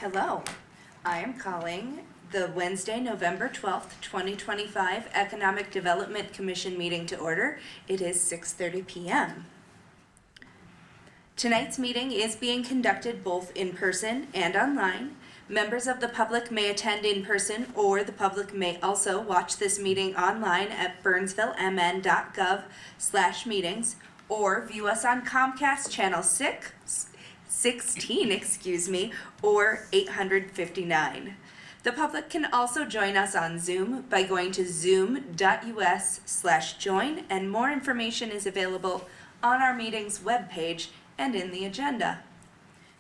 Hello, I am calling the Wednesday, November 12th, 2025 Economic Development Commission meeting to order. It is 6:30 p.m. Tonight's meeting is being conducted both in person and online. Members of the public may attend in person, or the public may also watch this meeting online at burnsvillemn.gov/meetings, or view us on Comcast channel 16, or 859. The public can also join us on Zoom by going to zoom.us/join, and more information is available on our meeting's webpage and in the agenda.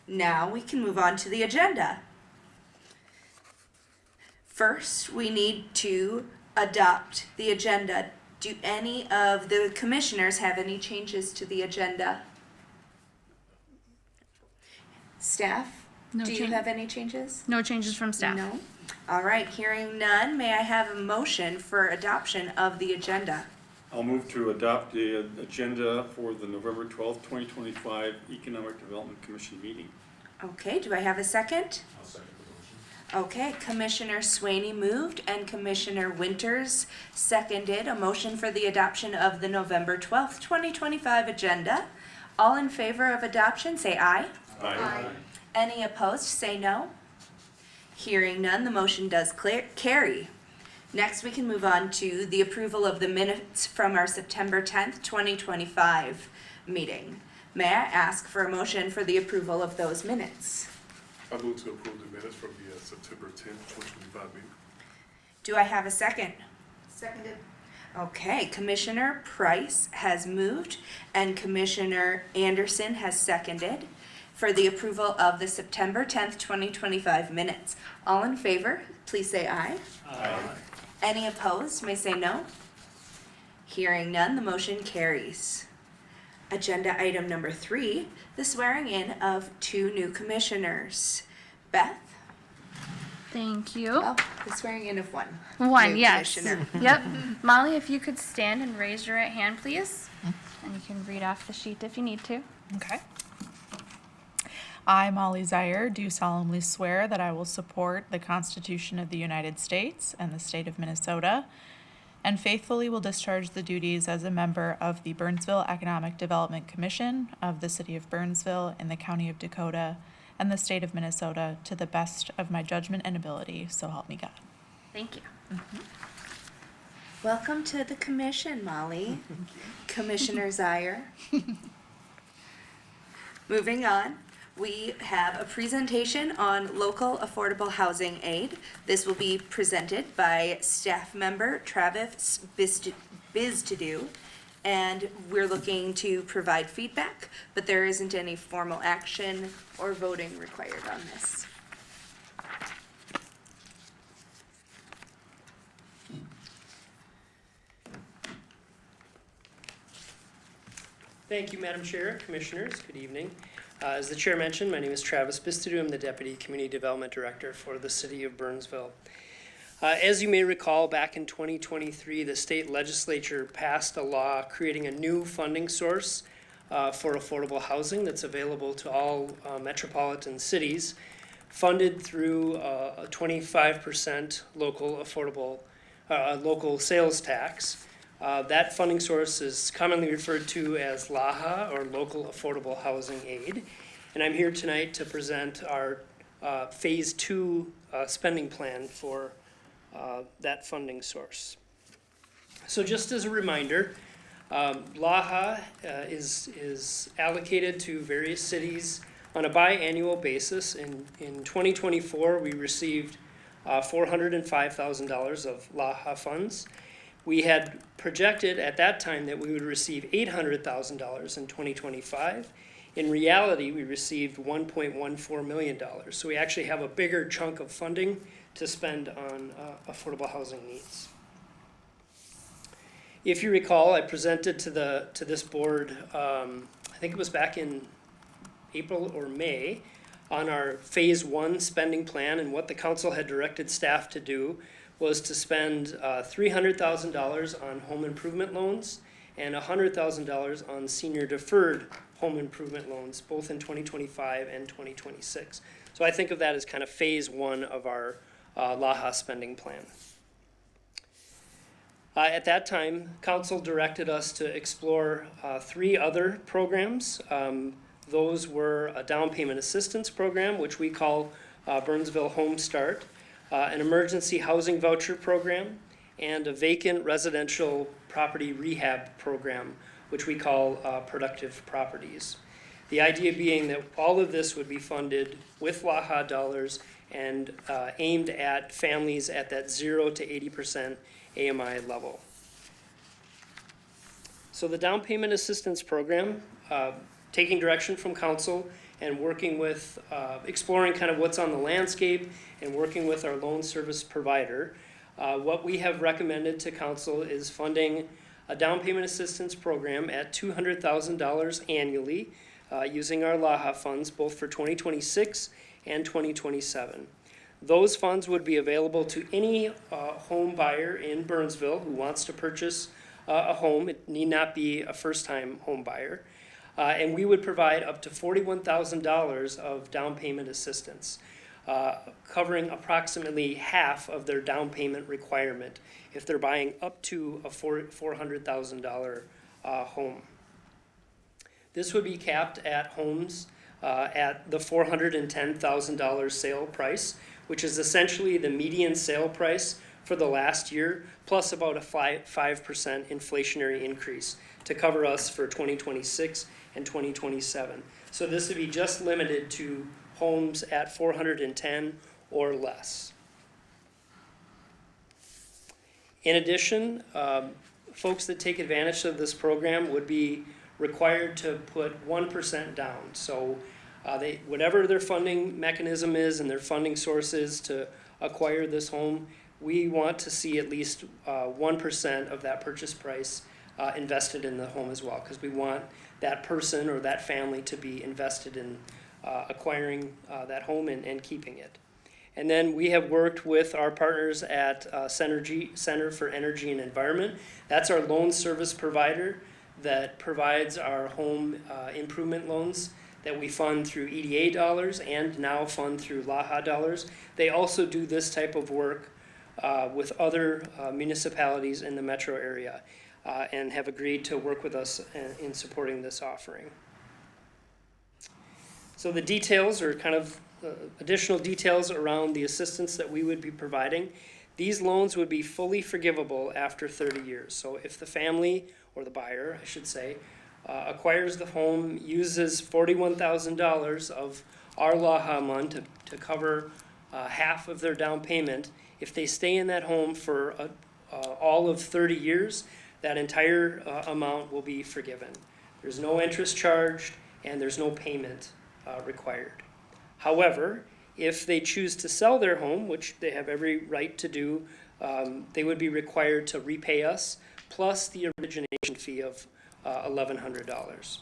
Now we can move on to the agenda. First, we need to adopt the agenda. Do any of the commissioners have any changes to the agenda? Staff, No do you change. have any changes? No changes from staff. No? All right, hearing none, may I have a motion for adoption of the agenda? I'll move to adopt the agenda for the November 12th, 2025 Economic Development Commission meeting. Okay, do I have a second? I'll second the motion. Okay, Commissioner Swaney moved and Commissioner Winters seconded a motion for the adoption of the November 12th, 2025 agenda. All in favor of adoption, say aye. Aye. Any opposed, say no. Hearing none, the motion does carry. Next, we can move on to the approval of the minutes from our September 10th, 2025 meeting. May I ask for a motion for the approval of those minutes? I move to approve the minutes from the September 10th, 2025 meeting. Do I have a second? Seconded. Okay, Commissioner Price has moved and Commissioner Anderson has seconded for the approval of the September 10th, 2025 minutes. All in favor, please say aye. Aye. Any opposed may say no. Hearing none, the motion carries. Agenda item number 3, the swearing in of 2 new commissioners. Beth? Thank you. Oh, the swearing in of one. One, new yes. commissioner. Yep. Molly, if you could stand and raise your right hand, please. And you can read off the sheet if you need to. Okay. I, Molly Zeier, do solemnly swear that I will support the Constitution of the United States and the state of Minnesota, and faithfully will discharge the duties as a member of the Burnsville Economic Development Commission of the city of Burnsville in the county of Dakota and the state of Minnesota to the best of my judgment and ability, so help me God. Thank you. Welcome to the commission, Molly. Commissioner Zeier. Moving on, we have a presentation on local affordable housing aid. This will be presented by staff member Travis Biztadoo, and we're looking to provide feedback, but there isn't any formal action or voting required on this. Thank you, Madam Chair, Commissioners. Good evening. As the Chair mentioned, my name is Travis Biztadoo. I'm the Deputy Community Development Director for the City of Burnsville. As you may recall, back in 2023, the state legislature passed a law creating a new funding source for affordable housing that's available to all metropolitan cities, funded through a 25% local sales tax. That funding source is commonly referred to as LAHA, or Local Affordable Housing Aid. And I'm here tonight to present our Phase 2 spending plan for that funding source. So just as a reminder, LAHA is allocated to various cities on a biannual basis. In 2024, we received $405,000 of LAHA funds. We had projected at that time that we would receive $800,000 in 2025. In reality, we received $1.14 million. So we actually have a bigger chunk of funding to spend on affordable housing needs. If you recall, I presented to this board, I think it was back in April or May, on our Phase 1 spending plan, and what the council had directed staff to do was to spend $300,000 on home improvement loans and $100,000 on senior deferred home improvement loans, both in 2025 and 2026. So I think of that as kind of phase one of our LAHA spending plan. At that time, council directed us to explore 3 other programs. Those were a down payment assistance program, which we call Burnsville Home Start, an emergency housing voucher program, and a vacant residential property rehab program, which we call Productive Properties. The idea being that all of this would be funded with LAHA dollars and aimed at families at that 0 to 80% AMI level. So the down payment assistance program, taking direction from council and working with, exploring kind of what's on the landscape and working with our loan service provider, what we have recommended to council is funding a down payment assistance program at $200,000 annually using our LAHA funds both for 2026 and 2027. Those funds would be available to any home buyer in Burnsville who wants to purchase a home. It need not be a first-time home buyer. And we would provide up to $41,000 of down payment assistance, covering approximately half of their down payment requirement if they're buying up to a $400,000 home. This would be capped at homes at the $410,000 sale price, which is essentially the median sale price for the last year, plus about a 5% inflationary increase to cover us for 2026 and 2027. So this would be just limited to homes at 410 or less. In addition, folks that take advantage of this program would be required to put 1% down. So whatever their funding mechanism is and their funding source is to acquire this home, we want to see at least 1% of that purchase price invested in the home as well, because we want that person or that family to be invested in acquiring that home and keeping it. And then we have worked with our partners at Center for Energy and Environment. That's our loan service provider that provides our home improvement loans that we fund through EDA dollars and now fund through LAHA dollars. They also do this type of work with other municipalities in the metro area and have agreed to work with us in supporting this offering. So the details are kind of additional details around the assistance that we would be providing. These loans would be fully forgivable after 30 years. So if the family, or the buyer, I should say, acquires the home, uses $41,000 of our LAHA money to cover half of their down payment, if they stay in that home for all of 30 years, that entire amount will be forgiven. There's no interest charged and there's no payment required. However, if they choose to sell their home, which they have every right to do, they would be required to repay us plus the origination fee of $1,100.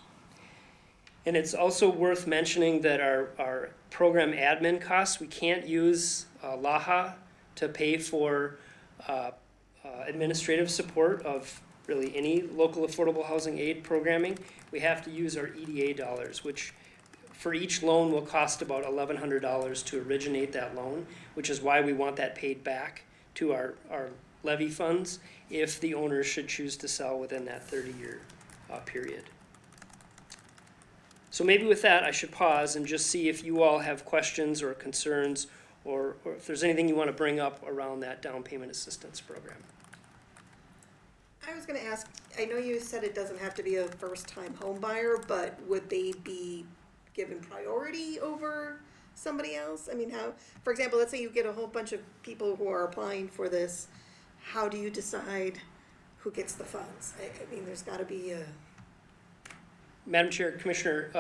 And it's also worth mentioning that our program admin costs, we can't use LAHA to pay for administrative support of really any local affordable housing aid programming. We have to use our EDA dollars, which for each loan will cost about $1,100 to originate that loan, which is why we want that paid back to our levy funds if the owner should choose to sell within that 30-year period. So maybe with that, I should pause and just see if you all have questions or concerns or if there's anything you want to bring up around that down payment assistance program. I was going to ask, I know you said it doesn't have to be a first-time home buyer, but would they be given priority over somebody else? I mean, how, for example, let's say you get a whole bunch of people who are applying for this. How do you decide who gets the funds? I mean, there's got to be a... Madam Chair, Commissioner,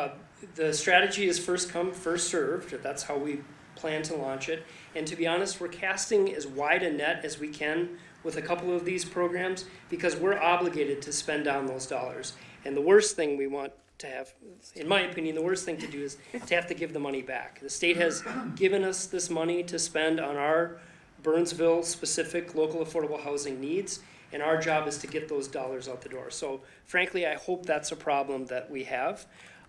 the strategy is first come, first served. That's how we plan to launch it. And to be honest, we're casting as wide a net as we can with a couple of these programs because we're obligated to spend down those dollars. And the worst thing we want to have, in my opinion, the worst thing to do is to have to give the money back. The state has given us this money to spend on our Burnsville specific local affordable housing needs, and our job is to get those dollars out the door. So frankly, I hope that's a problem that we have.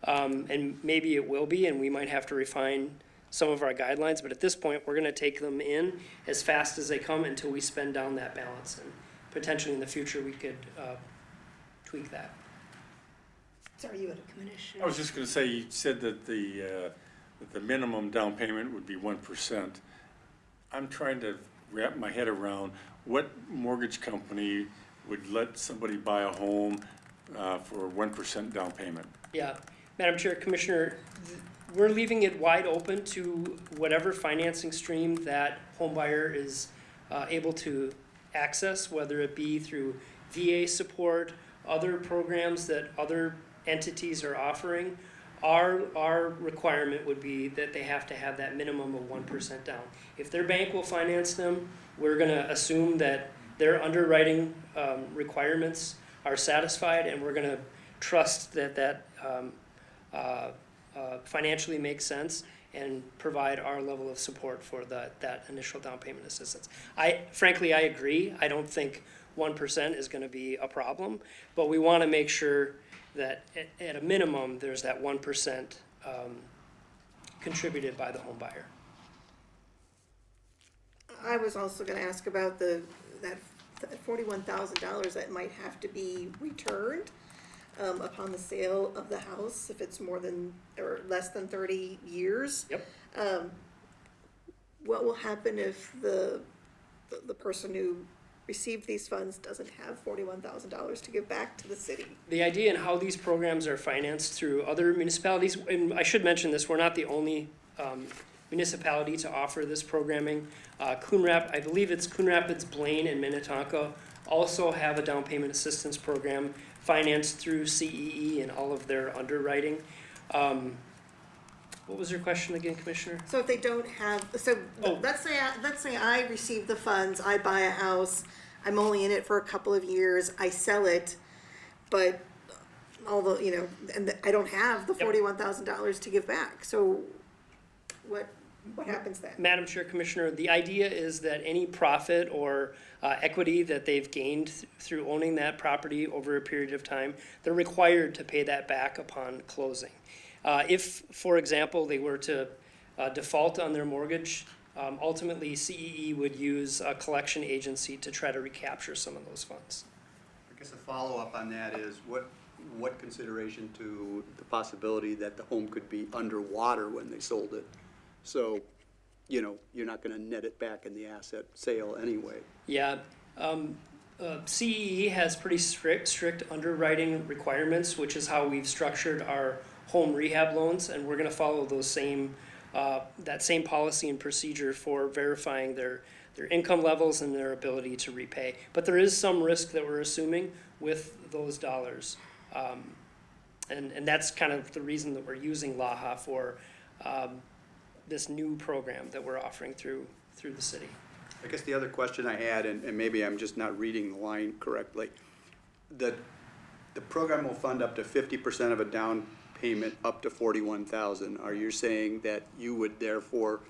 And maybe it will be, and we might have to refine some of our guidelines, but at this point, we're gonna take them in as fast as they come until we spend down that balance, and potentially in the future, we could, tweak that. Sorry, you had a I was just gonna say, you said that the minimum down payment would be 1%. I'm trying to wrap my head around what mortgage company would let somebody buy a home for 1% down payment? Yeah, Madam Chair, Commissioner, we're leaving it wide open to whatever financing stream that homebuyer is able to access, whether it be through VA support, other programs that other entities are offering. Our requirement would be that they have to have that minimum of 1% down. If their bank will finance them, we're gonna assume that their underwriting requirements are satisfied, and we're gonna trust that financially makes sense and provide our level of support for that initial down payment assistance. Frankly, I agree. I don't think 1% is gonna be a problem, but we wanna make sure that at a minimum, there's that 1% contributed by the home buyer. I was also gonna ask about that $41,000 that might have to be returned upon the sale of the house if it's more than or less than 30 years. Yep. What will happen if the person who received these funds doesn't have $41,000 to give back to the city? The idea and how these programs are financed through other municipalities, and I should mention this, we're not the only municipality to offer this programming. I believe it's Coon Rapids, Blaine, and Minnetonka also have a down payment assistance program financed through CEE and all of their underwriting. What was your question again, Commissioner? So if they don't have, Oh. let's say I receive the funds, I buy a house, I'm only in it for a couple of years, I sell it, but and I don't have the Yep. $41,000 to give back. So what happens then? Madam Chair, Commissioner, the idea is that any profit or equity that they've gained through owning that property over a period of time, they're required to pay that back upon closing. If, for example, they were to default on their mortgage, ultimately CEE would use a collection agency to try to recapture some of those funds. I guess a follow-up on that is what consideration to the possibility that the home could be underwater when they sold it? So, you're not gonna net it back in the asset sale anyway. Yeah, CEE has pretty strict underwriting requirements, which is how we've structured our home rehab loans, and we're gonna follow those that same policy and procedure for verifying their income levels and their ability to repay. But there is some risk that we're assuming with those dollars. And that's kind of the reason that we're using LAHA for this new program that we're offering through the city. I guess the other question I had, and maybe I'm just not reading the line correctly, the program will fund up to 50% of a down payment up to $41,000. Are you saying that you would therefore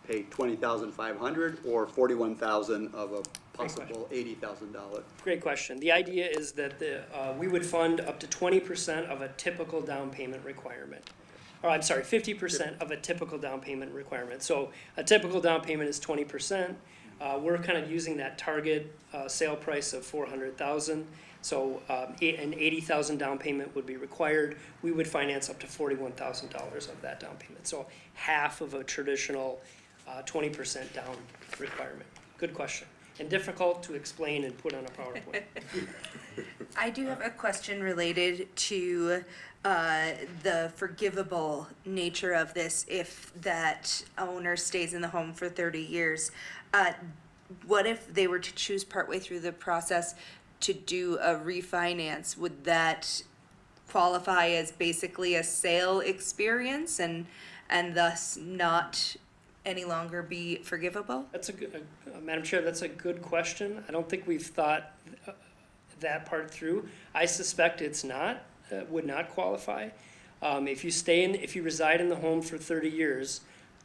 pay $20,500 or $41,000 of a possible $80,000? Great question. The idea is that we would fund up to 20% of a typical down payment requirement. Or I'm sorry, 50% of a typical down payment requirement. So a typical down payment is 20%. We're kind of using that target sale price of $400,000. So an $80,000 down payment would be required. We would finance up to $41,000 of that down payment. So half of a traditional 20% down requirement. Good question. And difficult to explain and put on a PowerPoint. I do have a question related to the forgivable nature of this if that owner stays in the home for 30 years. What if they were to choose partway through the process to do a refinance? Would that qualify as basically a sale experience and thus not any longer be forgivable? That's a good, Madam Chair, that's a good question. I don't think we've thought that part through. I suspect it's not, would not qualify. If you reside in the home for 30 years,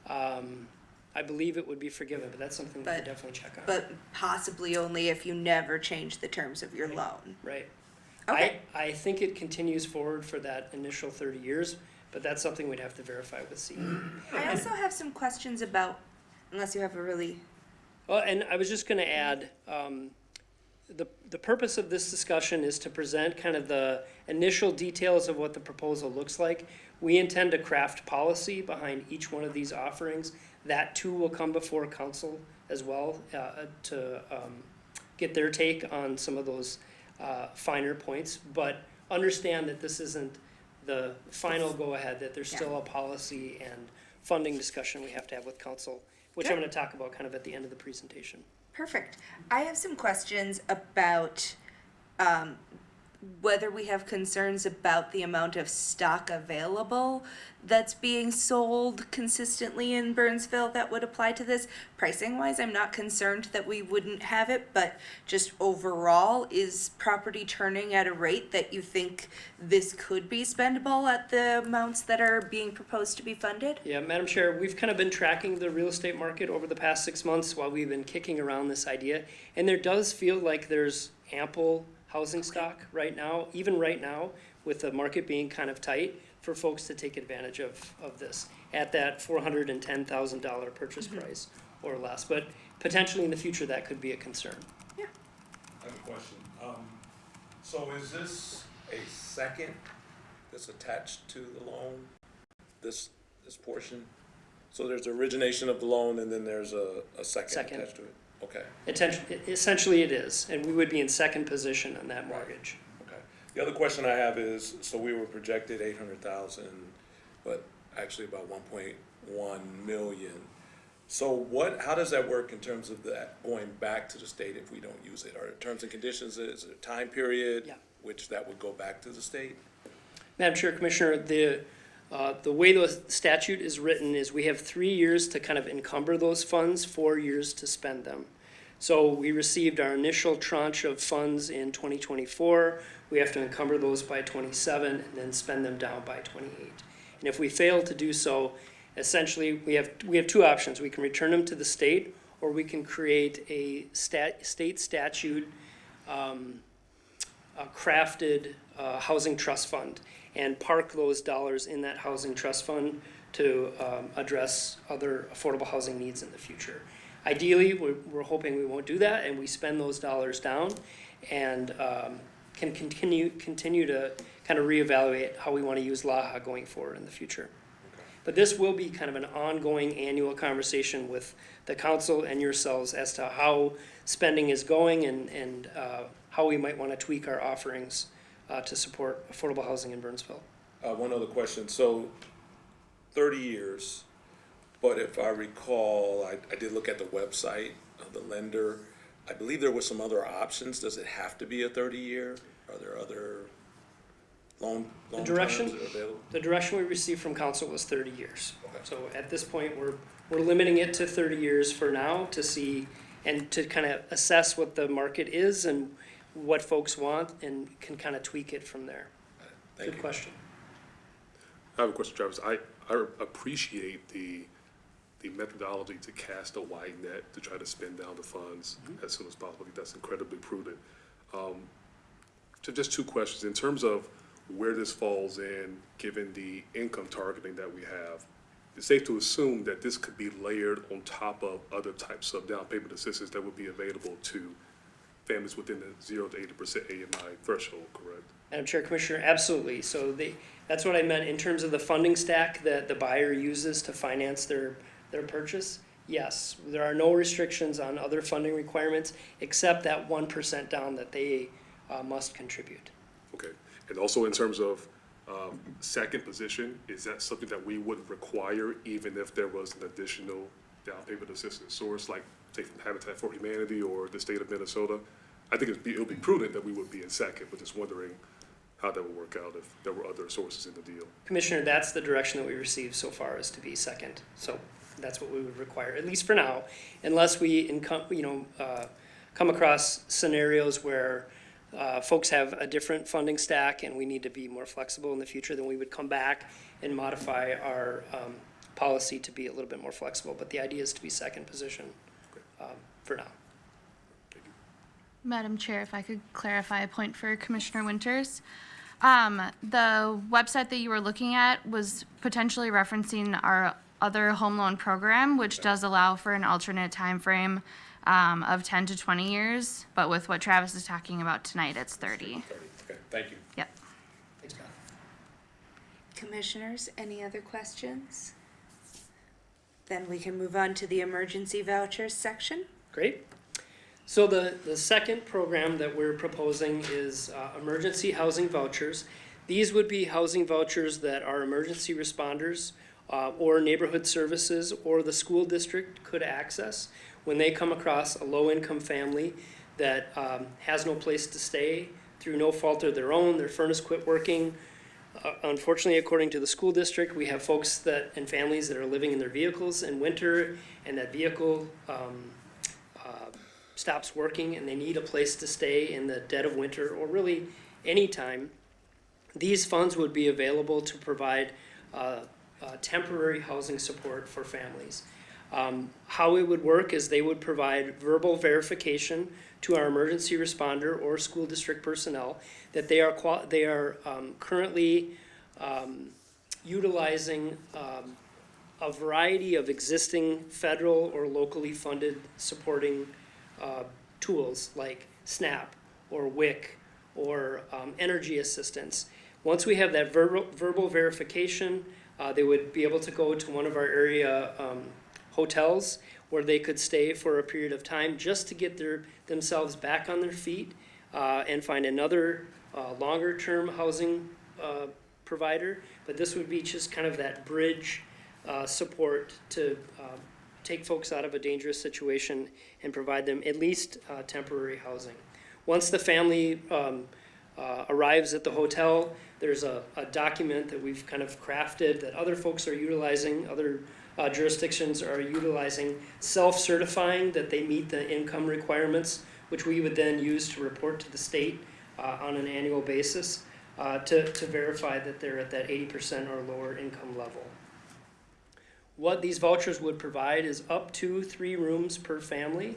I believe it would be forgiven, but that's something we could definitely check on. But possibly only if you never change the terms of your loan. Right. Okay. I think it continues forward for that initial 30 years, but that's something we'd have to verify with CE. I also have some questions about, unless you have a really, Well, and I was just gonna add, the purpose of this discussion is to present kind of the initial details of what the proposal looks like. We intend to craft policy behind each one of these offerings. That too will come before council as well, to get their take on some of those finer points. But understand that this isn't the final go-ahead, that there's still a policy and funding discussion we have to have with council, which I'm Good. gonna talk about kind of at the end of the presentation. perfect. I have some questions about whether we have concerns about the amount of stock available that's being sold consistently in Burnsville that would apply to this. Pricing wise, I'm not concerned that we wouldn't have it, but just overall, is property turning at a rate that you think this could be spendable at the amounts that are being proposed to be funded? Yeah, Madam Chair, we've kind of been tracking the real estate market over the past 6 months while we've been kicking around this idea. And there does feel like there's ample housing stock right now, even right now, with the market being kind of tight, for folks to take advantage of this at that $410,000 purchase price or less. But potentially in the future, that could be a concern. I have a question. So is this a second that's attached to the loan, this portion? So there's the origination of the loan and then there's a second Second. attached to it? Okay, Essentially it is, and we would be in second position on that mortgage. okay. The other question I have is, so we were projected 800,000, but actually about 1.1 million. So how does that work in terms of that going back to the state if we don't use it? Are there terms and conditions, is it a time period? Yeah. Which that would go back to the state? Madam Chair, Commissioner, the way the statute is written is we have 3 years to kind of encumber those funds, 4 years to spend them. So we received our initial tranche of funds in 2024. We have to encumber those by 27 and then spend them down by 28. And if we fail to do so, essentially we have two options. We can return them to the state, or we can create a state statute crafted housing trust fund and park those dollars in that housing trust fund to address other affordable housing needs in the future. Ideally, we're hoping we won't do that and we spend those dollars down and can continue to kind of reevaluate how we want to use LAHA going forward in the future. But this will be kind of an ongoing annual conversation with the council and yourselves as to how spending is going and how we might want to tweak our offerings to support affordable housing in Burnsville. One other question. So 30 years, but if I recall, I did look at the website of the lender. I believe there were some other options. Does it have to be a 30-year? Are there other loan terms direction- that are available? The direction we received from council was 30 years. Okay. So at this point, we're limiting it to 30 years for now to see and to kind of assess what the market is and what folks want and can kind of tweak it from there. Thank Good you. question. I have a question, Travis. I appreciate the methodology to cast a wide net to try to spend down the funds as soon as possible. I think that's incredibly prudent. So just two questions. In terms of where this falls in, given the income targeting that we have, it's safe to assume that this could be layered on top of other types of down payment assistance that would be available to families within the 0 to 80% AMI threshold, correct? Madam Chair, Commissioner, absolutely. So that's what I meant in terms of the funding stack that the buyer uses to finance their purchase. Yes, there are no restrictions on other funding requirements except that 1% down that they must contribute. Okay. And also in terms of second position, is that something that we would require even if there was an additional down payment assistance source, like say from Habitat for Humanity or the state of Minnesota? I think it would be prudent that we would be in second, but just wondering how that would work out if there were other sources in the deal. Commissioner, that's the direction that we received so far, is to be second. So that's what we would require, at least for now, unless we come across scenarios where folks have a different funding stack and we need to be more flexible in the future, then we would come back and modify our policy to be a little bit more flexible. But the idea is to be second position for now. Madam Chair, if I could clarify a point for Commissioner Winters. The website that you were looking at was potentially referencing our other home loan program, which does allow for an alternate time frame of 10 to 20 years, but with what Travis is talking about tonight, it's 30. Okay, thank you. Yep. Thanks, Beth. Commissioners, any other questions? Then we can move on to the emergency vouchers section. Great. So the second program that we're proposing is emergency housing vouchers. These would be housing vouchers that our emergency responders or neighborhood services or the school district could access when they come across a low-income family that has no place to stay through no fault of their own. Their furnace quit working. Unfortunately, according to the school district, we have folks that and families that are living in their vehicles in winter, and that vehicle stops working and they need a place to stay in the dead of winter or really any time. These funds would be available to provide temporary housing support for families. How it would work is they would provide verbal verification to our emergency responder or school district personnel that they are currently utilizing a variety of existing federal or locally funded supporting tools like SNAP or WIC or energy assistance. Once we have that verbal verification, they would be able to go to one of our area hotels where they could stay for a period of time just to get themselves back on their feet and find another longer-term housing provider. But this would be just kind of that bridge support to take folks out of a dangerous situation and provide them at least temporary housing. Once the family arrives at the hotel, there's a document that we've kind of crafted that other folks are utilizing, other jurisdictions are utilizing, self-certifying that they meet the income requirements, which we would then use to report to the state on an annual basis to verify that they're at that 80% or lower income level. What these vouchers would provide is up to 3 rooms per family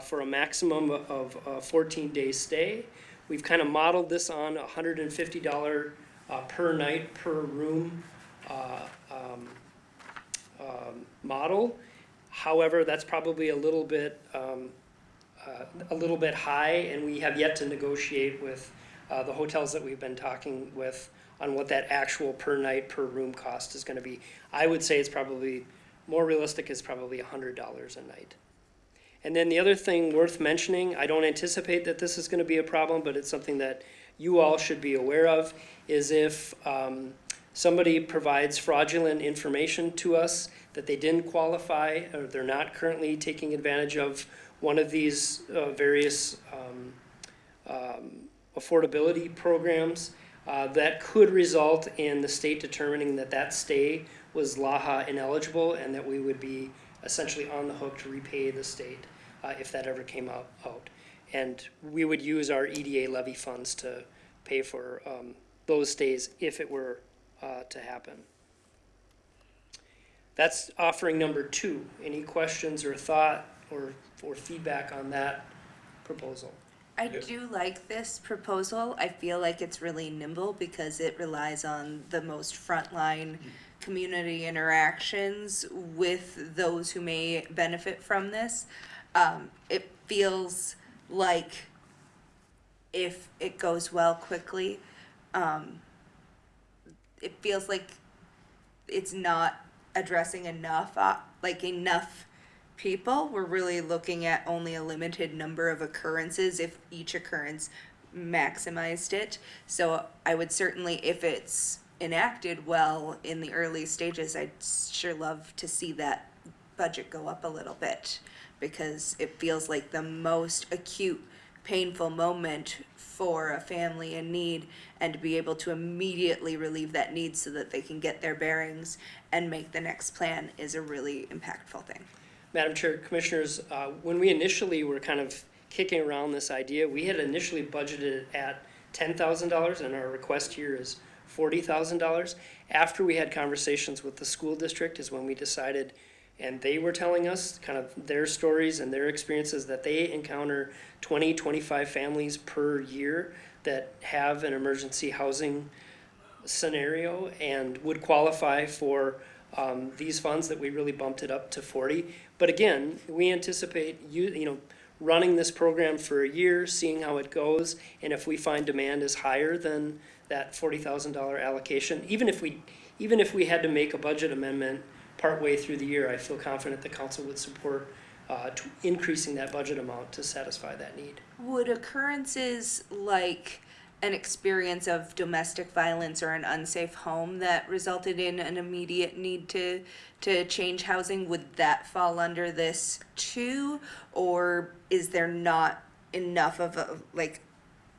for a maximum of 14 days stay. We've kind of modeled this on $150 per night per room model. However, that's probably a little bit high, and we have yet to negotiate with the hotels that we've been talking with on what that actual per night per room cost is going to be. I would say it's probably more realistic is probably $100 a night. And then the other thing worth mentioning, I don't anticipate that this is going to be a problem, but it's something that you all should be aware of, is if somebody provides fraudulent information to us that they didn't qualify or they're not currently taking advantage of one of these various affordability programs, that could result in the state determining that that stay was LAHA ineligible and that we would be essentially on the hook to repay the state if that ever came out. And we would use our EDA levy funds to pay for those stays if it were to happen. That's offering number 2. Any questions or thought or feedback on that proposal? I do like this proposal. I feel like it's really nimble because it relies on the most frontline community interactions with those who may benefit from this. It feels like if it goes well quickly, it feels like it's not addressing enough people. We're really looking at only a limited number of occurrences if each occurrence maximized it. So I would certainly, if it's enacted well in the early stages, I'd sure love to see that budget go up a little bit, because it feels like the most acute, painful moment for a family in need, and to be able to immediately relieve that need so that they can get their bearings and make the next plan is a really impactful thing. Madam Chair, Commissioners, when we initially were kind of kicking around this idea, we had initially budgeted at $10,000, and our request here is $40,000. After we had conversations with the school district is when we decided And they were telling us kind of their stories and their experiences that they encounter 20, 25 families per year that have an emergency housing scenario and would qualify for these funds that we really bumped it up to 40. But again, we anticipate running this program for a year, seeing how it goes, and if we find demand is higher than that $40,000 allocation, even if we had to make a budget amendment partway through the year, I feel confident the council would support increasing that budget amount to satisfy that need. Would occurrences like an experience of domestic violence or an unsafe home that resulted in an immediate need to change housing, would that fall under this too? Or is there not enough of a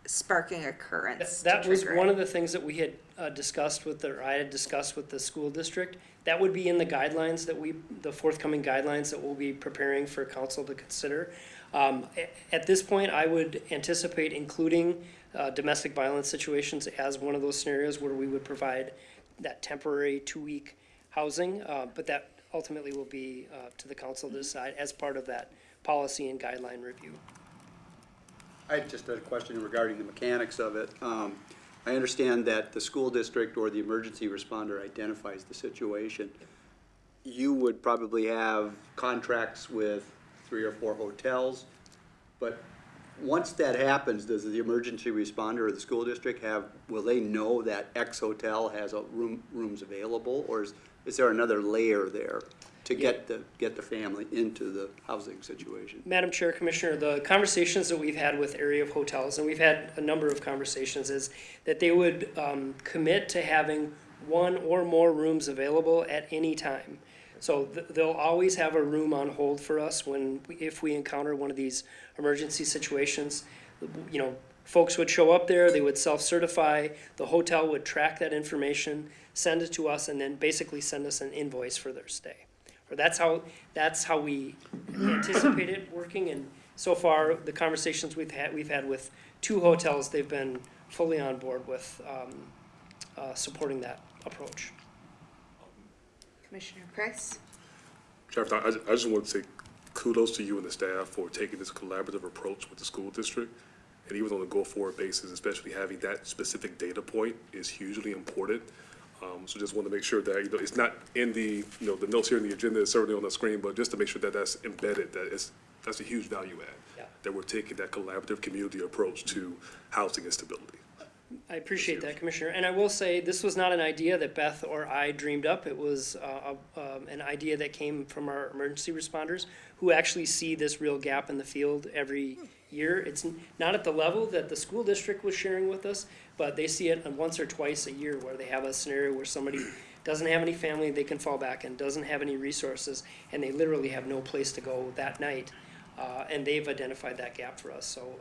sparking occurrence? That was one of the things that we had discussed with I had discussed with the school district. That would be in the guidelines the forthcoming guidelines that we'll be preparing for council to consider. At this point, I would anticipate including domestic violence situations as one of those scenarios where we would provide that temporary 2-week housing, but that ultimately will be to the council to decide as part of that policy and guideline review. I just had a question regarding the mechanics of it. I understand that the school district or the emergency responder identifies the situation. You would probably have contracts with 3 or 4 hotels, but once that happens, does the emergency responder or the school district will they know that X hotel has rooms available, or is there another layer there to get the family into the housing situation? Madam Chair, Commissioner, the conversations that we've had with area of hotels, and we've had a number of conversations, is that they would commit to having 1 or more rooms available at any time. So they'll always have a room on hold for us if we encounter one of these emergency situations. Folks would show up there, they would self-certify, the hotel would track that information, send it to us, and then basically send us an invoice for their stay. Or that's how we anticipate it working, and so far, the conversations we've had with 2 hotels, they've been fully on board with supporting that approach. Commissioner Price? Sheriff, I just want to say kudos to you and the staff for taking this collaborative approach with the school district. And even on a go-forward basis, especially having that specific data point is hugely important. So just want to make sure that, it's not in the, the notes here in the agenda is certainly on the screen, but just to make sure that that's embedded, that's a huge value add. Yeah. That we're taking that collaborative community approach to housing and stability. I appreciate that, Commissioner. And I will say, this was not an idea that Beth or I dreamed up. It was an idea that came from our emergency responders who actually see this real gap in the field every year. It's not at the level that the school district was sharing with us, but they see it once or twice a year where they have a scenario where somebody doesn't have any family they can fall back in, doesn't have any resources, and they literally have no place to go that night. And they've identified that gap for us. So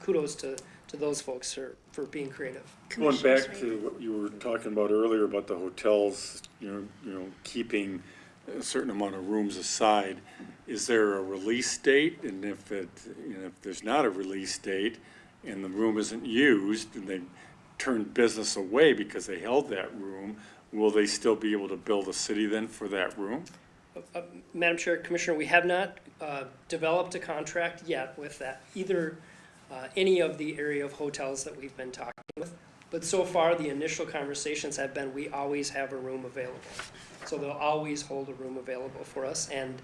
kudos to those folks for being creative. Going back to what you were talking about earlier about the hotels, keeping a certain amount of rooms aside, is there a release date? And if there's not a release date and the room isn't used and they turned business away because they held that room, will they still be able to build a city then for that room? Madam Chair, Commissioner, we have not developed a contract yet with that, either any of the area of hotels that we've been talking with. But so far, the initial conversations have been, we always have a room available. So they'll always hold a room available for us and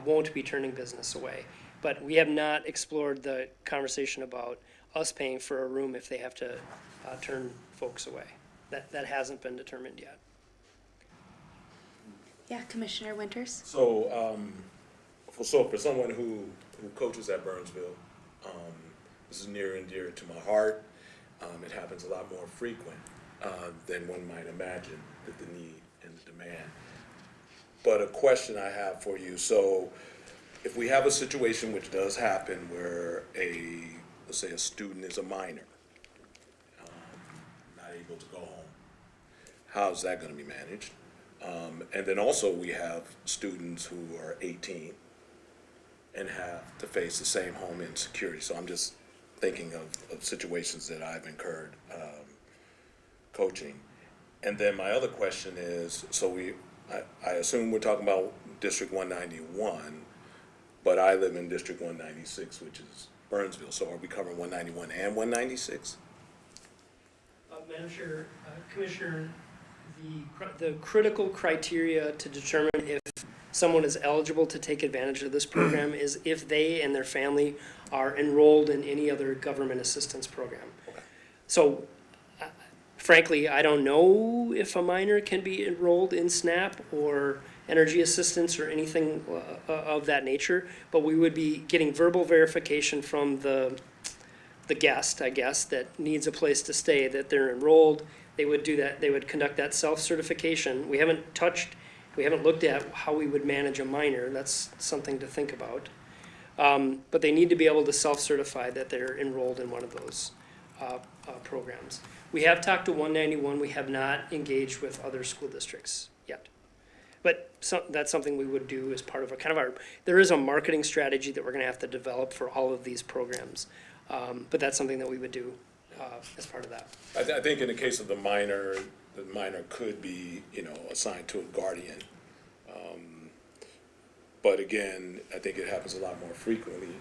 won't be turning business away. But we have not explored the conversation about us paying for a room if they have to turn folks away. That hasn't been determined yet. Yeah, Commissioner Winters? So, for someone who coaches at Burnsville, this is near and dear to my heart. It happens a lot more frequent than one might imagine, with the need and the demand. But a question I have for you, so if we have a situation which does happen where let's say a student is a minor, not able to go home, how's that gonna be managed? And then also we have students who are 18 and have to face the same home insecurity. So I'm just thinking of situations that I've incurred coaching. And then my other question is, so I assume we're talking about District 191, but I live in District 196, which is Burnsville, so are we covering 191 and 196? Madam Chair, Commissioner, the critical criteria to determine if someone is eligible to take advantage of this program is if they and their family are enrolled in any other government assistance program. So frankly, I don't know if a minor can be enrolled in SNAP or energy assistance or anything of that nature, but we would be getting verbal verification from the guest, I guess, that needs a place to stay, that they're enrolled. They would do that, they would conduct that self-certification. We haven't looked at how we would manage a minor. That's something to think about. But they need to be able to self-certify that they're enrolled in one of those programs. We have talked to 191. We have not engaged with other school districts yet. But that's something we would do as part of there is a marketing strategy that we're gonna have to develop for all of these programs. But that's something that we would do as part of that. I think in the case of the minor could be, assigned to a guardian. But again, I think it happens a lot more frequently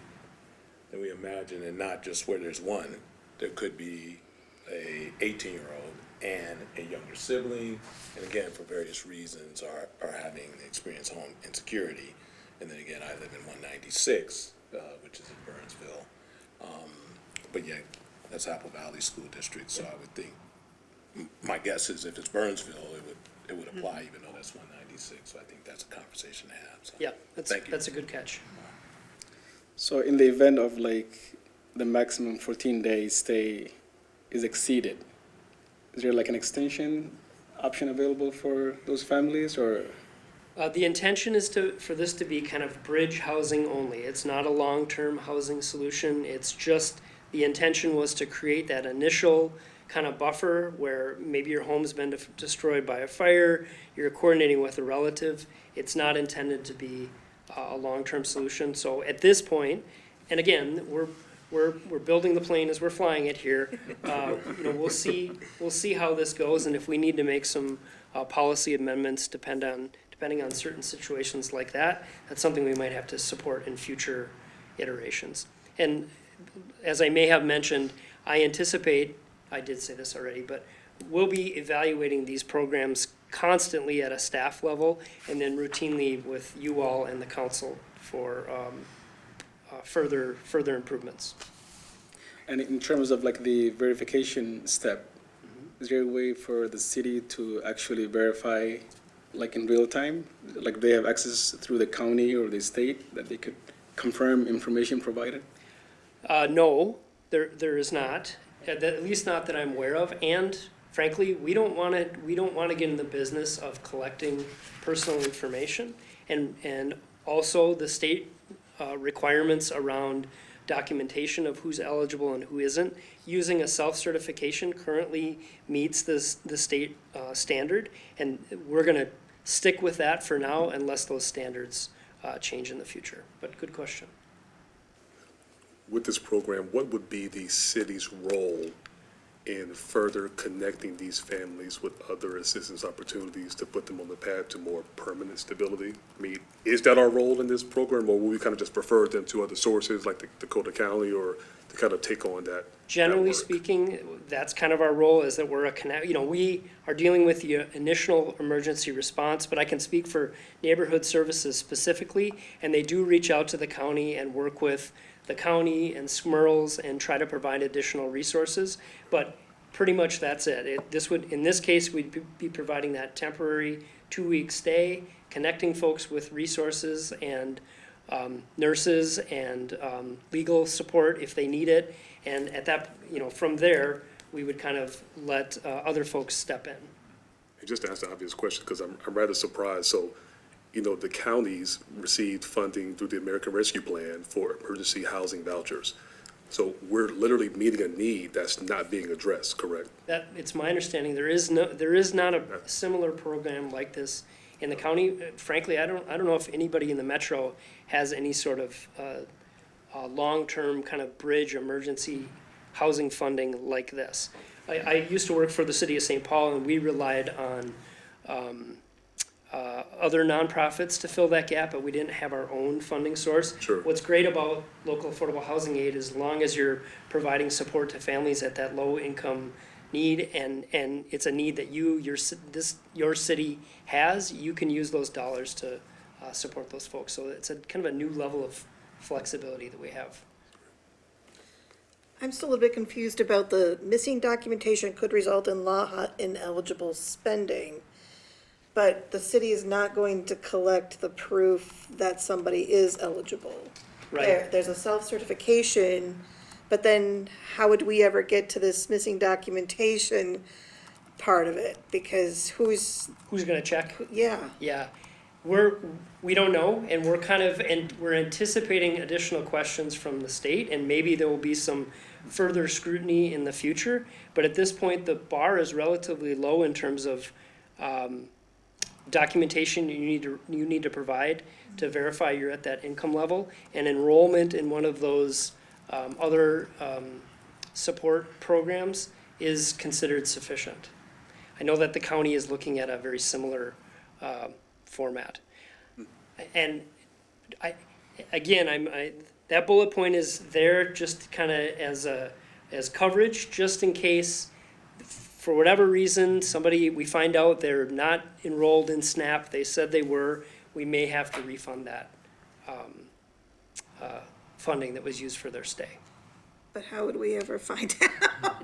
than we imagine, and not just where there's one. There could be a 18-year-old and a younger sibling, and again, for various reasons, are having experienced home insecurity. And then again, I live in 196, which is in Burnsville. But yeah, that's Apple Valley School District, so I would think, my guess is if it's Burnsville, it would apply, even though that's 196, so I think that's a conversation to have, so. Yeah, Thank you. that's a good catch. So in the event of like the maximum 14-day stay is exceeded, is there like an extension option available for those families, or? The intention is for this to be kind of bridge housing only. It's not a long-term housing solution. It's just, the intention was to create that initial kind of buffer where maybe your home's been destroyed by a fire, you're coordinating with a relative. It's not intended to be a long-term solution. So at this point, and again, we're building the plane as we're flying it here. We'll see how this goes, and if we need to make some policy amendments depending on certain situations like that, that's something we might have to support in future iterations. And as I may have mentioned, I anticipate, I did say this already, but we'll be evaluating these programs constantly at a staff level and then routinely with you all and the council for further improvements. And in terms of like the verification step, is there a way for the city to actually verify like in real time? Like they have access through the county or the state that they could confirm information provided? No, there is not, at least not that I'm aware of. And frankly, we don't want to get in the business of collecting personal information, and also the state requirements around documentation of who's eligible and who isn't. Using a self-certification currently meets the state standard, and we're going to stick with that for now unless those standards change in the future. But good question. With this program, what would be the city's role in further connecting these families with other assistance opportunities to put them on the path to more permanent stability? I mean, is that our role in this program, or will we kind of just refer them to other sources like the Dakota County, or to kind of take on that? Generally work? speaking, that's kind of our role, is that we're a connect, we are dealing with the initial emergency response, but I can speak for neighborhood services specifically, and they do reach out to the county and work with the county and SMERLs and try to provide additional resources, but pretty much that's it. In this case, we'd be providing that temporary 2-week stay, connecting folks with resources and nurses and legal support if they need it, and at that, from there, we would kind of let other folks step in. And just to ask the obvious question, because I'm rather surprised, so, the counties received funding through the American Rescue Plan for emergency housing vouchers. So we're literally meeting a need that's not being addressed, correct? It's my understanding, there is not a similar program like this in the county. Frankly, I don't know if anybody in the metro has any sort of long-term kind of bridge emergency housing funding like this. I used to work for the city of St. Paul, and we relied on other nonprofits to fill that gap, but we didn't have our own funding source. Sure. What's great about local affordable housing aid is as long as you're providing support to families at that low income need, and it's a need that your city has, you can use those dollars to support those folks. So it's a kind of a new level of flexibility that we have. I'm still a bit confused about the missing documentation could result in LAHA ineligible spending, but the city is not going to collect the proof that somebody is eligible. Right. There's a self-certification, but then how would we ever get to this missing documentation part of it? Because who's, Gonna check? yeah, Yeah, we don't know, and we're anticipating additional questions from the state, and maybe there will be some further scrutiny in the future. But at this point, the bar is relatively low in terms of documentation you need to provide to verify you're at that income level, and enrollment in one of those other support programs is considered sufficient. I know that the county is looking at a very similar format. And that bullet point is there just kind of as coverage, just in case, for whatever reason, we find out they're not enrolled in SNAP, they said they were, we may have to refund that funding that was used for their stay. but how would we ever find out?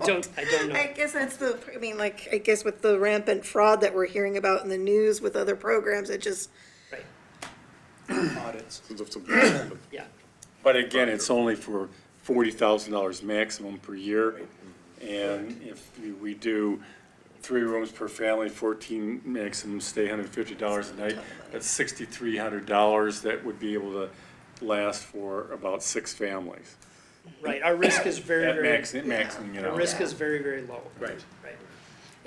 I don't know. I guess I guess with the rampant fraud that we're hearing about in the news with other programs, it just, Right, Audits. yeah. But again, it's only for $40,000 maximum per year. And if we do 3 rooms per family, 14 maximum stay, $150 a night, that's $6,300 that would be able to last for about 6 families. Right, our risk is very, At very. maximum, you know. The risk is very, very low. Right. Right.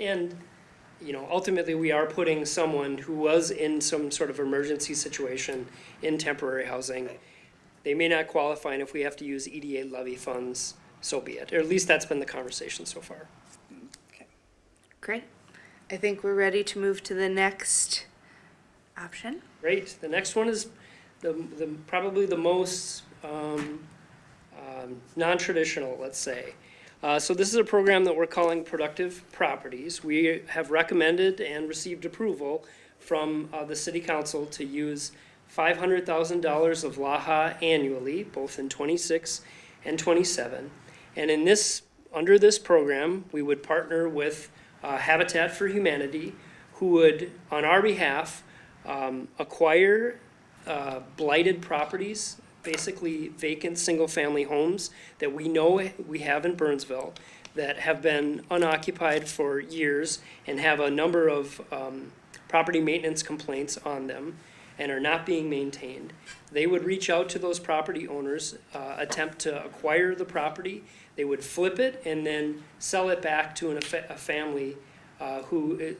And, ultimately, we are putting someone who was in some sort of emergency situation in temporary housing. They may not qualify, and if we have to use EDA levy funds, so be it. Or at least that's been the conversation so far. Great. I think we're ready to move to the next option. Great. The next one is probably the most non-traditional, let's say. So this is a program that we're calling Productive Properties. We have recommended and received approval from the City Council to use $500,000 of LAHA annually, both in '26 and '27. And under this program, we would partner with Habitat for Humanity, who would, on our behalf, acquire blighted properties, basically vacant single-family homes that we know we have in Burnsville that have been unoccupied for years and have a number of property maintenance complaints on them and are not being maintained. They would reach out to those property owners, attempt to acquire the property. They would flip it and then sell it back to a family who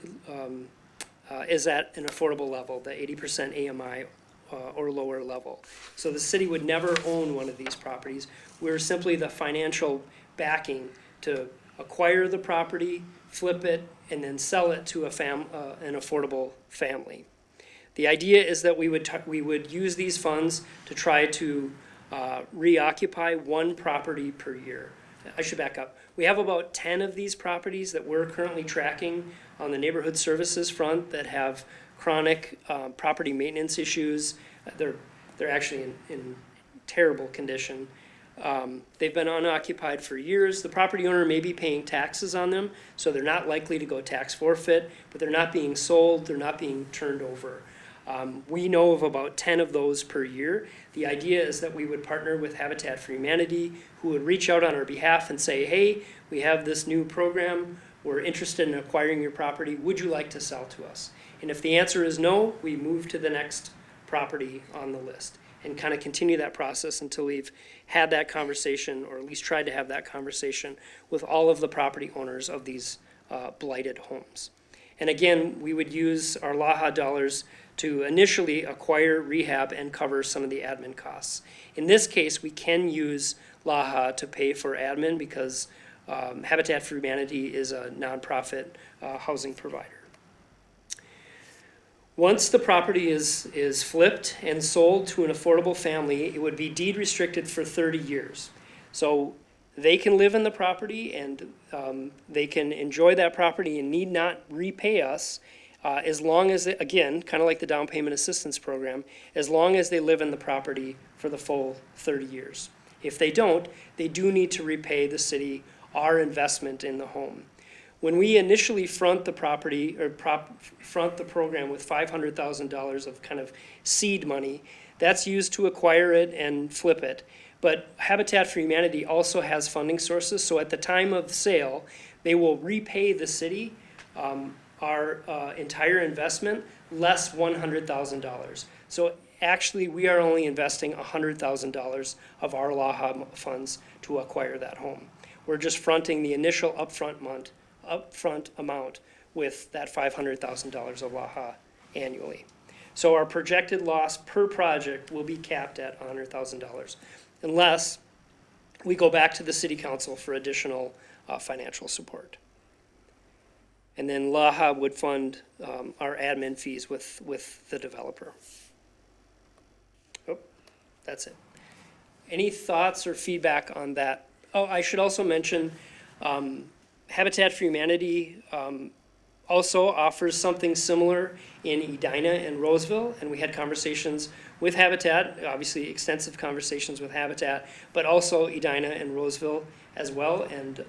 is at an affordable level, the 80% AMI or lower level. So the city would never own one of these properties. We're simply the financial backing to acquire the property, flip it, and then sell it to an affordable family. The idea is that we would use these funds to try to reoccupy one property per year. I should back up. We have about 10 of these properties that we're currently tracking on the neighborhood services front that have chronic property maintenance issues. They're actually in terrible condition. They've been unoccupied for years. The property owner may be paying taxes on them, so they're not likely to go tax forfeit, but they're not being sold, they're not being turned over. We know of about 10 of those per year. The idea is that we would partner with Habitat for Humanity, who would reach out on our behalf and say, hey, we have this new program, we're interested in acquiring your property, would you like to sell to us? And if the answer is no, we move to the next property on the list and kind of continue that process until we've had that conversation, or at least tried to have that conversation with all of the property owners of these blighted homes. And again, we would use our LAHA dollars to initially acquire, rehab, and cover some of the admin costs. In this case, we can use LAHA to pay for admin because Habitat for Humanity is a nonprofit housing provider. Once the property is flipped and sold to an affordable family, it would be deed restricted for 30 years. So they can live in the property and they can enjoy that property and need not repay us as long as, again, kind of like the down payment assistance program, as long as they live in the property for the full 30 years. If they don't, they do need to repay the city our investment in the home. When we initially front the property or front the program with $500,000 of kind of seed money, that's used to acquire it and flip it. But Habitat for Humanity also has funding sources, so at the time of sale, they will repay the city our entire investment less $100,000. So actually, we are only investing $100,000 of our LAHA funds to acquire that home. We're just fronting the initial upfront amount with that $500,000 of LAHA annually. So our projected loss per project will be capped at $100,000 unless we go back to the city council for additional financial support. And then LAHA would fund our admin fees with the developer. Oh, that's it. Any thoughts or feedback on that? Oh, I should also mention Habitat for Humanity also offers something similar in Edina and Roseville, and we had conversations with Habitat, obviously extensive conversations with Habitat, but also Edina and Roseville as well, and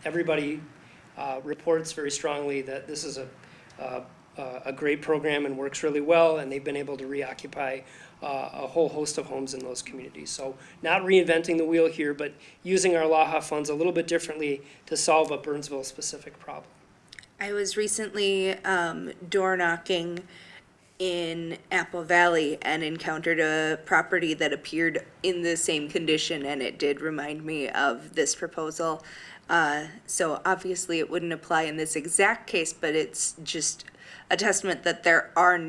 everybody reports very strongly that this is a great program and works really well, and they've been able to reoccupy a whole host of homes in those communities. So not reinventing the wheel here, but using our LAHA funds a little bit differently to solve a Burnsville-specific problem. I was recently door knocking in Apple Valley and encountered a property that appeared in the same condition, and it did remind me of this proposal. So obviously it wouldn't apply in this exact case, but it's just a testament that there are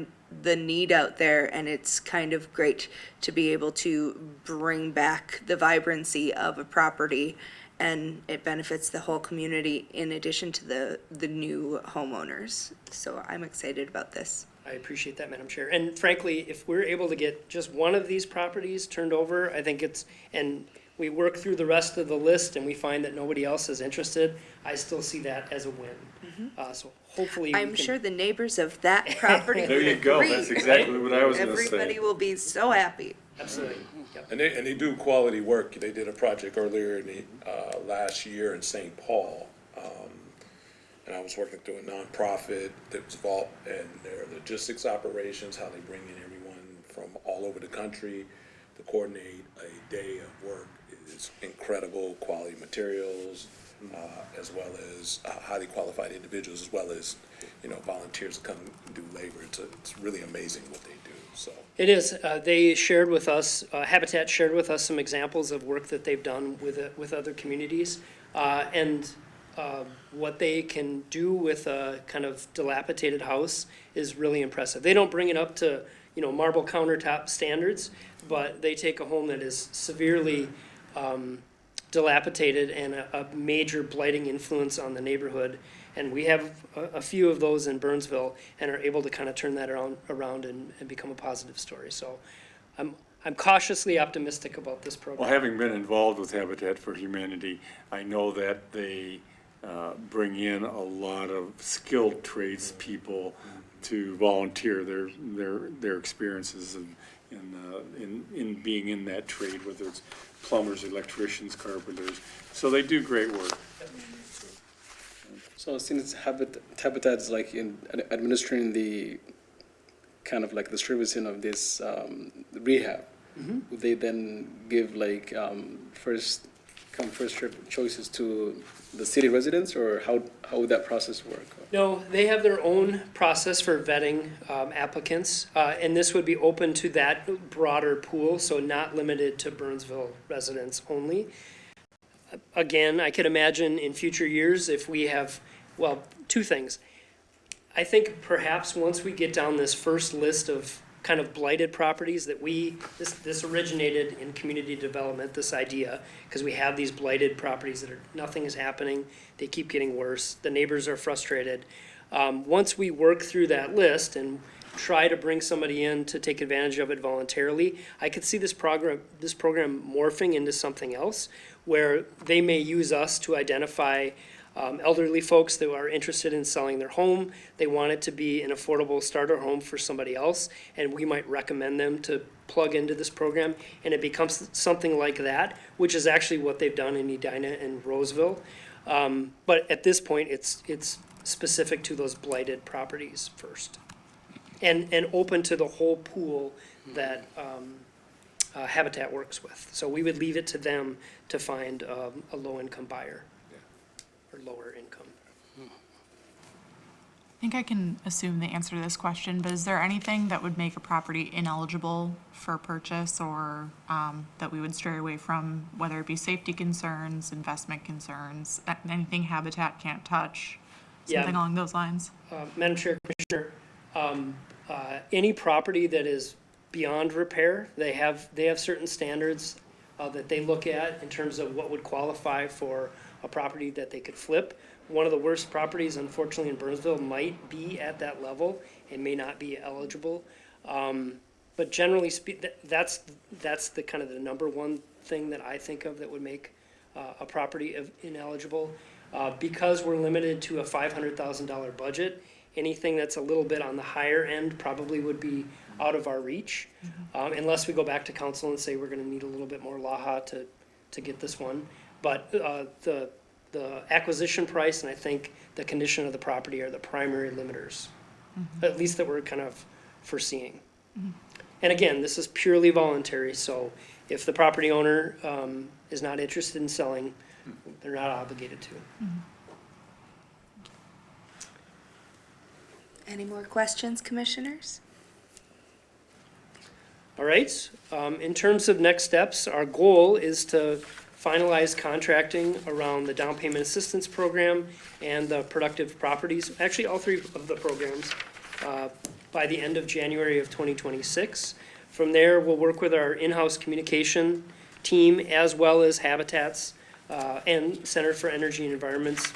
the need out there, and it's kind of great to be able to bring back the vibrancy of a property, and it benefits the whole community in addition to the new homeowners. So I'm excited about this. I appreciate that, Madam Chair. And frankly, if we're able to get just one of these properties turned over, I think and we work through the rest of the list and we find that nobody else is interested, I still see that as a win. So hopefully I'm sure the neighbors of that property There you go, that's exactly what I was gonna say. Everybody will be so happy. Absolutely. Yep. And they do quality work. They did a project earlier in the, last year in St. Paul. And I was working through a nonprofit that was involved in their logistics operations, how they bring in everyone from all over the country to coordinate a day of work. It's incredible quality materials, as well as highly qualified individuals, as well as, volunteers to come and do labor. It's really amazing what they do, so. It is. They shared with us, Habitat shared with us some examples of work that they've done with other communities. And what they can do with a kind of dilapidated house is really impressive. They don't bring it up to, marble countertop standards, but they take a home that is severely dilapidated and a major blighting influence on the neighborhood. And we have a few of those in Burnsville and are able to kind of turn that around and become a positive story. So I'm cautiously optimistic about this program. Well, having been involved with Habitat for Humanity, I know that they bring in a lot of skilled tradespeople to volunteer their experiences in being in that trade, whether it's plumbers, electricians, carpenters. So they do great work. So since Habitat is like in administering the kind of like the servicing of this rehab, would they then give like first come first served choices to the city residents, or how would that process work? No, they have their own process for vetting applicants, and this would be open to that broader pool, so not limited to Burnsville residents only. Again, I could imagine in future years if we have, well, two things. I think perhaps once we get down this first list of kind of blighted properties that this originated in community development, this idea, because we have these blighted properties that nothing is happening, they keep getting worse, the neighbors are frustrated. Once we work through that list and try to bring somebody in to take advantage of it voluntarily. I could see this program morphing into something else, where they may use us to identify elderly folks that are interested in selling their home. They want it to be an affordable starter home for somebody else, and we might recommend them to plug into this program, and it becomes something like that, which is actually what they've done in Edina and Roseville. But at this point, it's specific to those blighted properties first, and open to the whole pool that Habitat works with. So we would leave it to them to find a low-income buyer or lower income. I think I can assume the answer to this question, but is there anything that would make a property ineligible for purchase, or that we would stray away from, whether it be safety concerns, investment concerns, anything Habitat can't touch, something along those lines? Madam Chair, Commissioner, any property that is beyond repair, they have certain standards that they look at in terms of what would qualify for a property that they could flip. One of the worst properties, unfortunately, in Burnsville might be at that level and may not be eligible. But generally that's the kind of the number one thing that I think of that would make a property ineligible. Because we're limited to a $500,000 budget, anything that's a little bit on the higher end probably would be out of our reach. Unless we go back to council and say we're gonna need a little bit more LAHA to get this one. But the acquisition price and I think the condition of the property are the primary limiters, at least that we're kind of foreseeing. And again, this is purely voluntary, so if the property owner is not interested in selling, they're not obligated to. Any more questions, commissioners? All right, in terms of next steps, our goal is to finalize contracting around the down payment assistance program and the productive properties, actually all three of the programs, by the end of January of 2026. From there, we'll work with our in-house communication team as well as Habitat's and Center for Energy and Environment's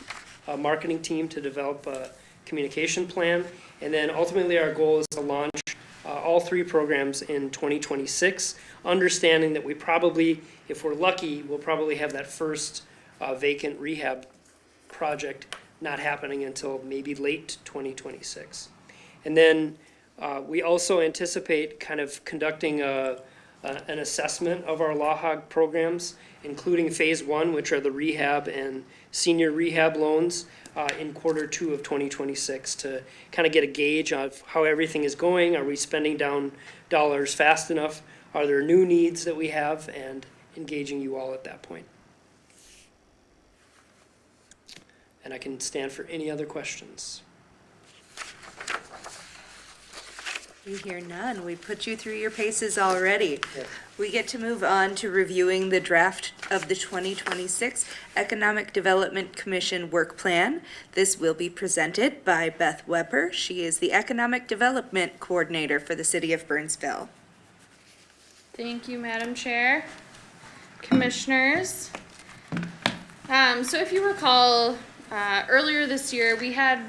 marketing team to develop a communication plan. And then ultimately our goal is to launch all three programs in 2026, understanding that we probably, if we're lucky, we'll probably have that first vacant rehab project not happening until maybe late 2026. And then we also anticipate kind of conducting an assessment of our LAHA programs, including phase one, which are the rehab and senior rehab loans, in Q2 of 2026 to kind of get a gauge of how everything is going. Are we spending down dollars fast enough? Are there new needs that we have? And engaging you all at that point. And I can stand for any other questions. We hear none. We put you through your paces already. Yes. We get to move on to reviewing the draft of the 2026 Economic Development Commission Work Plan. This will be presented by Beth Weber. She is the Economic Development Coordinator for the City of Burnsville. Thank you, Madam Chair. Commissioners. So if you recall, earlier this year, we had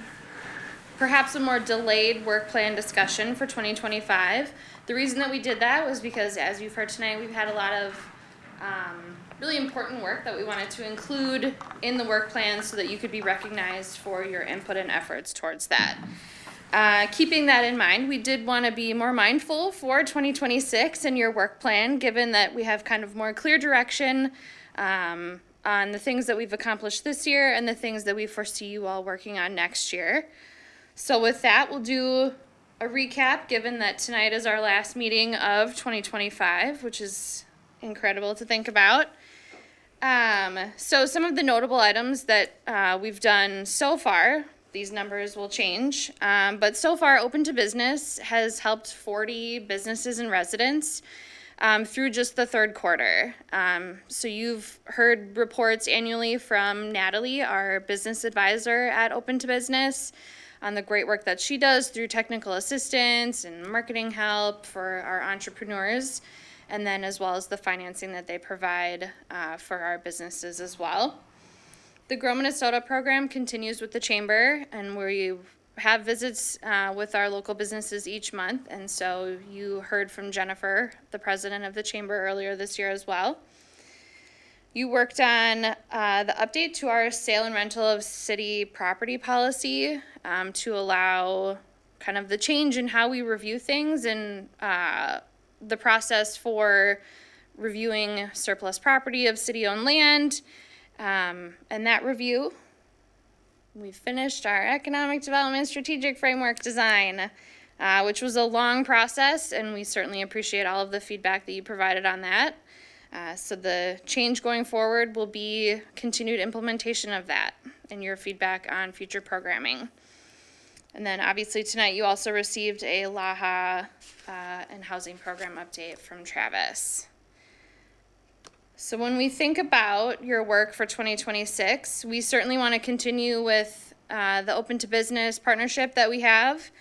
perhaps a more delayed work plan discussion for 2025. The reason that we did that was because, as you've heard tonight, we've had a lot of really important work that we wanted to include in the work plan so that you could be recognized for your input and efforts towards that. Keeping that in mind, we did want to be more mindful for 2026 in your work plan, given that we have kind of more clear direction on the things that we've accomplished this year and the things that we foresee you all working on next year. So with that, we'll do a recap, given that tonight is our last meeting of 2025, which is incredible to think about. So some of the notable items that we've done so far, these numbers will change, but so far Open to Business has helped 40 businesses and residents through just the third quarter. So you've heard reports annually from Natalie, our business advisor at Open to Business, on the great work that she does through technical assistance and marketing help for our entrepreneurs, and then as well as the financing that they provide for our businesses as well. The Grow Minnesota program continues with the Chamber, and we have visits with our local businesses each month, and so you heard from Jennifer, the president of the chamber, earlier this year as well. You worked on the update to our sale and rental of city property policy to allow kind of the change in how we review things and the process for reviewing surplus property of city-owned land. And that review, we finished our economic development strategic framework design, which was a long process, and we certainly appreciate all of the feedback that you provided on that. So the change going forward will be continued implementation of that and your feedback on future programming. And then obviously tonight you also received a LAHA and housing program update from Travis. So when we think about your work for 2026, we certainly want to continue with the Open to Business partnership that we have.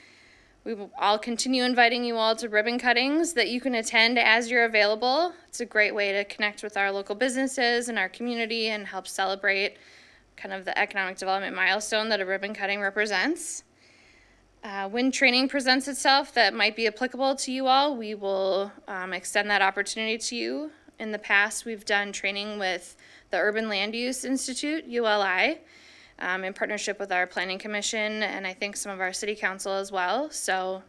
We will all continue inviting you all to ribbon cuttings that you can attend as you're available. It's a great way to connect with our local businesses and our community and help celebrate kind of the economic development milestone that a ribbon cutting represents. When training presents itself that might be applicable to you all, we will extend that opportunity to you. In the past, we've done training with the Urban Land Use Institute, ULI, in partnership with our Planning Commission and I think some of our City Council as well. So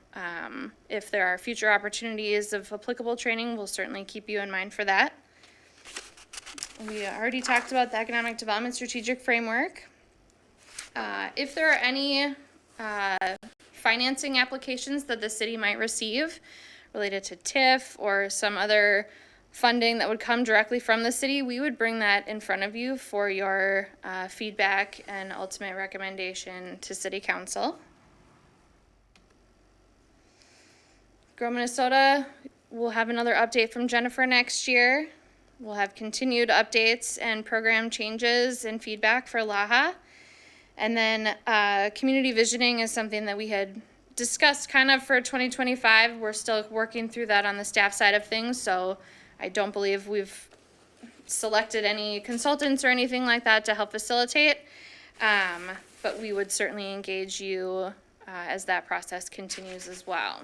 if there are future opportunities of applicable training, we'll certainly keep you in mind for that. We already talked about the Economic Development Strategic Framework. If there are any financing applications that the city might receive related to TIF or some other funding that would come directly from the city, we would bring that in front of you for your feedback and ultimate recommendation to City Council. Grow Minnesota, we'll have another update from Jennifer next year. We'll have continued updates and program changes and feedback for LAHA. And then community visioning is something that we had discussed kind of for 2025. We're still working through that on the staff side of things, so I don't believe we've selected any consultants or anything like that to help facilitate, but we would certainly engage you as that process continues as well.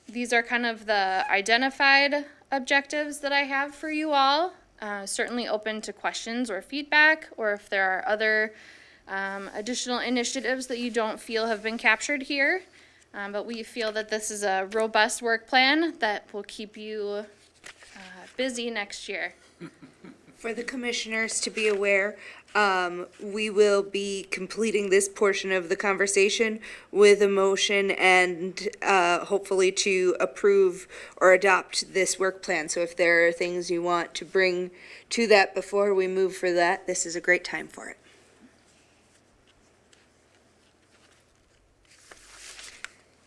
These are kind of the identified objectives that I have for you all. Certainly open to questions or feedback, or if there are other additional initiatives that you don't feel have been captured here. But we feel that this is a robust work plan that will keep you busy next year. For the commissioners to be aware, we will be completing this portion of the conversation with a motion and hopefully to approve or adopt this work plan. So if there are things you want to bring to that before we move for that, this is a great time for it.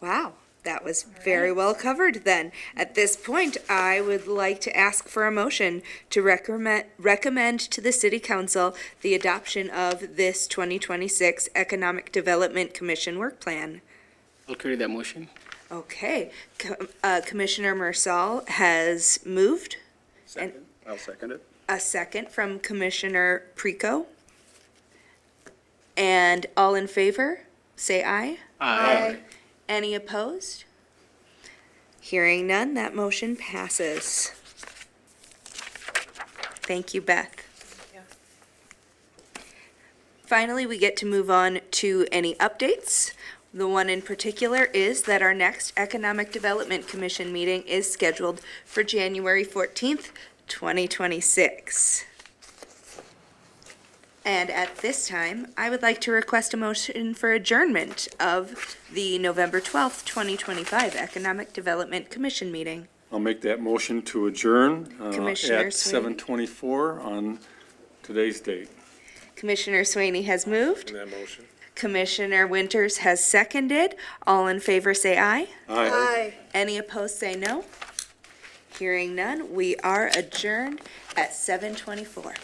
Wow, that was very well covered then. At this point, I would like to ask for a motion to recommend to the City Council the adoption of this 2026 Economic Development Commission Work Plan. I'll carry that motion. Okay, Commissioner Mursal has moved. Second. I'll second it. A second from Commissioner Preco. And all in favor, say aye. Aye. Any opposed? Hearing none, that motion passes. Thank you, Beth. Finally, we get to move on to any updates. The one in particular is that our next Economic Development Commission meeting is scheduled for January 14th, 2026. And at this time, I would like to request a motion for adjournment of the November 12th, 2025 Economic Development Commission meeting. I'll make that motion to adjourn Commissioner at Sweeney. 7:24 on today's date. Commissioner Sweeney has moved. In that motion. Commissioner Winters has seconded. All in favor say aye. Aye. Any opposed say no. Hearing none, we are adjourned at 7:24.